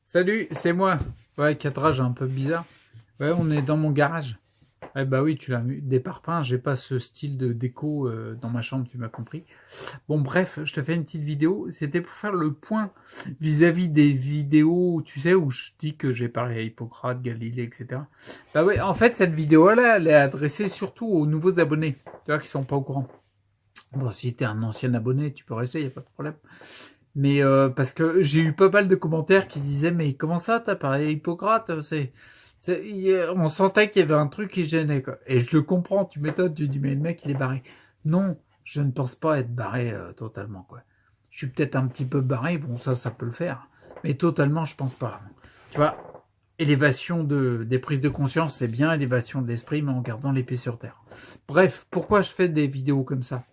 Salut, c'est moi. Ouais, cadrage un peu bizarre. Ouais, on est dans mon garage. Ouais, bah oui, tu l'as vu. Des parpaings, j'ai pas ce style de déco dans ma chambre, tu m'as compris. Bon, bref, je te fais une petite vidéo. C'était pour faire le point vis-à-vis des vidéos, tu sais, où je dis que j'ai parlé à Hippocrate, Galilée, etc. Bah ouais, en fait, cette vidéo-là, elle est adressée surtout aux nouveaux abonnés, tu vois, qui sont pas au courant. Bon, si t'es un ancien abonné, tu peux rester, y a pas de problème. Mais parce que j'ai eu pas mal de commentaires qui disaient mais comment ça t'as parlé Hippocrate on sentait qu'il y avait un truc qui gênait quoi. Et je le comprends, tu m'étonnes, tu dis mais le mec il est barré. Non, je ne pense pas être barré totalement quoi. Je suis peut-être un petit peu barré, bon ça peut le faire, mais totalement je pense pas. Tu vois, élévation des prises de conscience c'est bien, élévation de l'esprit mais en gardant les pieds sur terre. Bref, pourquoi je fais des vidéos comme ça?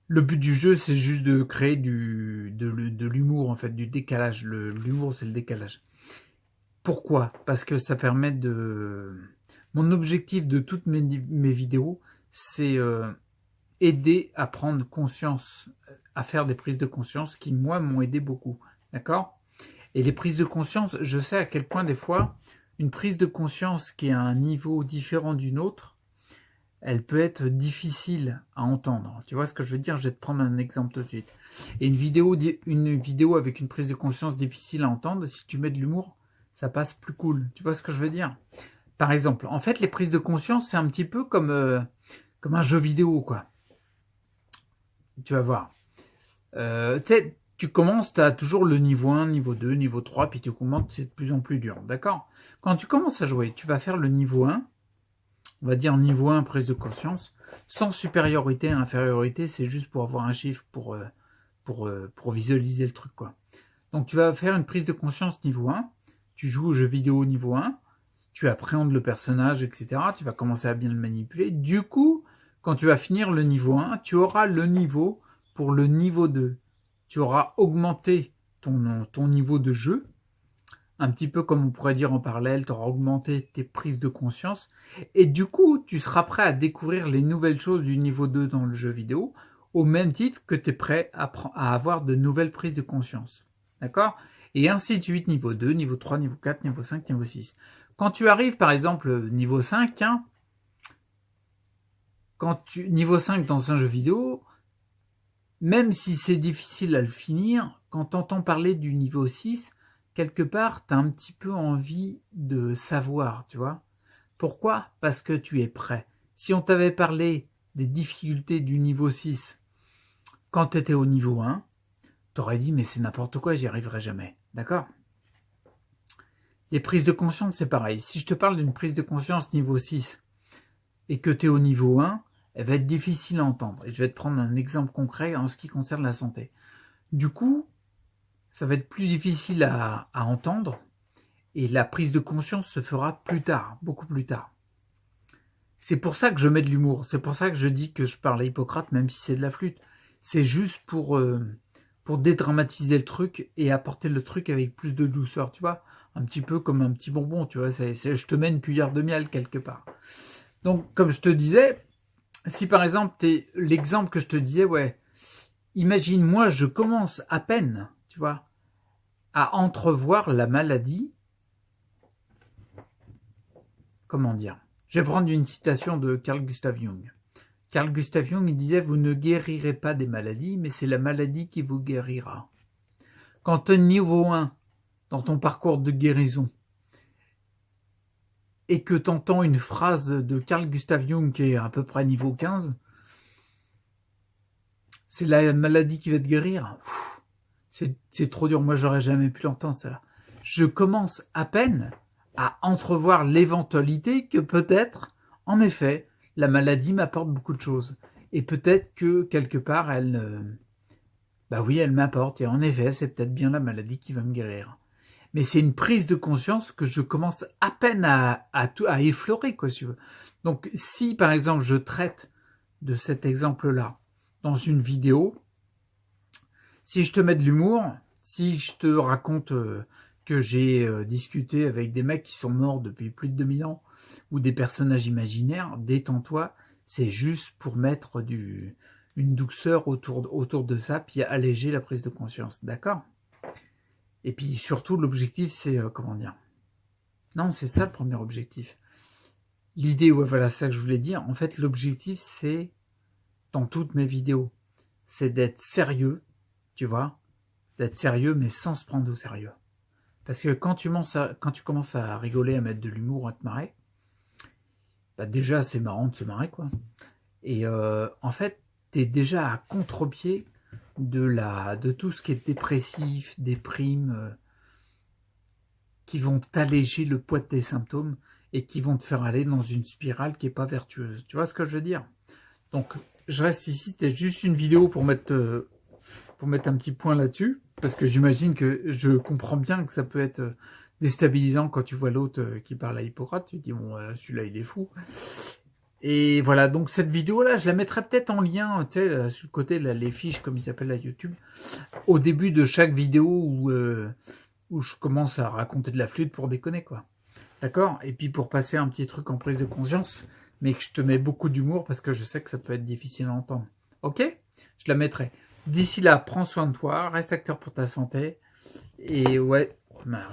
Le but du jeu, c'est juste de créer de l'humour, en fait, du décalage. L'humour, c'est le décalage. Pourquoi? Parce que ça permet de... Mon objectif de toutes mes vidéos, c'est aider à prendre conscience, à faire des prises de conscience qui, moi, m'ont aidé beaucoup. D'accord? Et les prises de conscience, je sais à quel point, des fois, une prise de conscience qui est à un niveau différent d'une autre, elle peut être difficile à entendre. Tu vois ce que je veux dire? Je vais te prendre un exemple tout de suite. Et une vidéo avec une prise de conscience difficile à entendre, si tu mets de l'humour, ça passe plus cool. Tu vois ce que je veux dire? Par exemple, en fait, les prises de conscience, c'est un petit peu comme un jeu vidéo, quoi. Tu vas voir. Tu sais, tu commences, tu as toujours le niveau 1, niveau 2, niveau 3, puis tu commences, c'est de plus en plus dur. D'accord? Quand tu commences à jouer, tu vas faire le niveau 1, on va dire niveau 1, prise de conscience, sans supériorité et infériorité, c'est juste pour avoir un chiffre pour visualiser le truc, quoi. Donc tu vas faire une prise de conscience niveau 1, tu joues au jeu vidéo niveau 1, tu appréhendes le personnage, etc. Tu vas commencer à bien le manipuler. Du coup, quand tu vas finir le niveau 1, tu auras le niveau pour le niveau 2. Tu auras augmenté ton niveau de jeu, un petit peu comme on pourrait dire en parallèle, tu auras augmenté tes prises de conscience, et du coup, tu seras prêt à découvrir les nouvelles choses du niveau 2 dans le jeu vidéo, au même titre que tu es prêt à avoir de nouvelles prises de conscience. D'accord? Et ainsi de suite, niveau 2, niveau 3, niveau 4, niveau 5, niveau 6. Quand tu arrives, par exemple, niveau 5, hein, niveau 5 dans un jeu vidéo, même si c'est difficile à le finir, quand tu entends parler du niveau 6, quelque part, tu as un petit peu envie de savoir, tu vois. Pourquoi? Parce que tu es prêt. Si on t'avait parlé des difficultés du niveau 6 quand tu étais au niveau 1, t'aurais dit mais c'est n'importe quoi, j'y arriverai jamais. D'accord? Les prises de conscience, c'est pareil. Si je te parle d'une prise de conscience niveau 6 et que tu es au niveau 1, elle va être difficile à entendre. Et je vais te prendre un exemple concret en ce qui concerne la santé. Du coup, ça va être plus difficile à entendre et la prise de conscience se fera plus tard, beaucoup plus tard. C'est pour ça que je mets de l'humour, c'est pour ça que je dis que je parle à Hippocrate même si c'est de la flûte. C'est juste pour dédramatiser le truc et apporter le truc avec plus de douceur, tu vois. Un petit peu comme un petit bonbon, tu vois. Je te mets une cuillère de miel quelque part. Donc, comme je te disais, si par exemple, l'exemple que je te disais, ouais, imagine, moi, je commence à peine, tu vois, à entrevoir la maladie. Comment dire? Je vais prendre une citation de Carl Gustav Jung. Carl Gustav Jung il disait « Vous ne guérirez pas des maladies, mais c'est la maladie qui vous guérira. » Quand tu es niveau 1 dans ton parcours de guérison et que tu entends une phrase de Carl Gustav Jung qui est à peu près niveau 15, c'est la maladie qui va te guérir. C'est trop dur, moi j'aurais jamais pu l'entendre ça. Je commence à peine à entrevoir l'éventualité que peut-être, en effet, la maladie m'apporte beaucoup de choses. Et peut-être que quelque part, bah oui, elle m'apporte. Et en effet, c'est peut-être bien la maladie qui va me guérir. Mais c'est une prise de conscience que je commence à peine à effleurer, quoi, si tu veux. Donc, si par exemple je traite de cet exemple-là dans une vidéo, si je te mets de l'humour, si je te raconte que j'ai discuté avec des mecs qui sont morts depuis plus de 2000 ans, ou des personnages imaginaires, détends-toi, c'est juste pour mettre une douceur autour de ça, puis alléger la prise de conscience, d'accord? Et puis surtout, l'objectif, c'est, comment dire? Non, c'est ça le premier objectif. L'idée, ouais, voilà, c'est ça que je voulais dire. En fait, l'objectif, c'est, dans toutes mes vidéos, c'est d'être sérieux, tu vois, d'être sérieux, mais sans se prendre au sérieux. Parce que quand tu commences à rigoler, à mettre de l'humour, à te marrer, bah déjà, c'est marrant de se marrer, quoi. Et en fait, t'es déjà à contre-pied de tout ce qui est dépressif, déprime, qui vont t'alléger le poids de tes symptômes et qui vont te faire aller dans une spirale qui est pas vertueuse. Tu vois ce que je veux dire? Donc, je reste ici, c'était juste une vidéo pour mettre un petit point là-dessus, parce que j'imagine que je comprends bien que ça peut être déstabilisant quand tu vois l'autre qui parle à Hippocrate, tu te dis, bon, celui-là, il est fou. Et voilà, donc cette vidéo-là, je la mettrai peut-être en lien, tu sais, sur le côté, là, les fiches, comme ils s'appellent à YouTube, au début de chaque vidéo où je commence à raconter de la flûte pour déconner, quoi. D'accord? Et puis pour passer un petit truc en prise de conscience, mais que je te mets beaucoup d'humour parce que je sais que ça peut être difficile à entendre. Ok? Je la mettrai. D'ici là, prends soin de toi, reste acteur pour ta santé. Et ouais,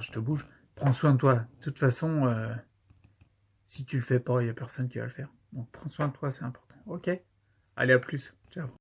je te bouge. Prends soin de toi. De toute façon, si tu le fais pas, il n'y a personne qui va le faire. Donc prends soin de toi, c'est important. Ok? Allez, à plus. Ciao.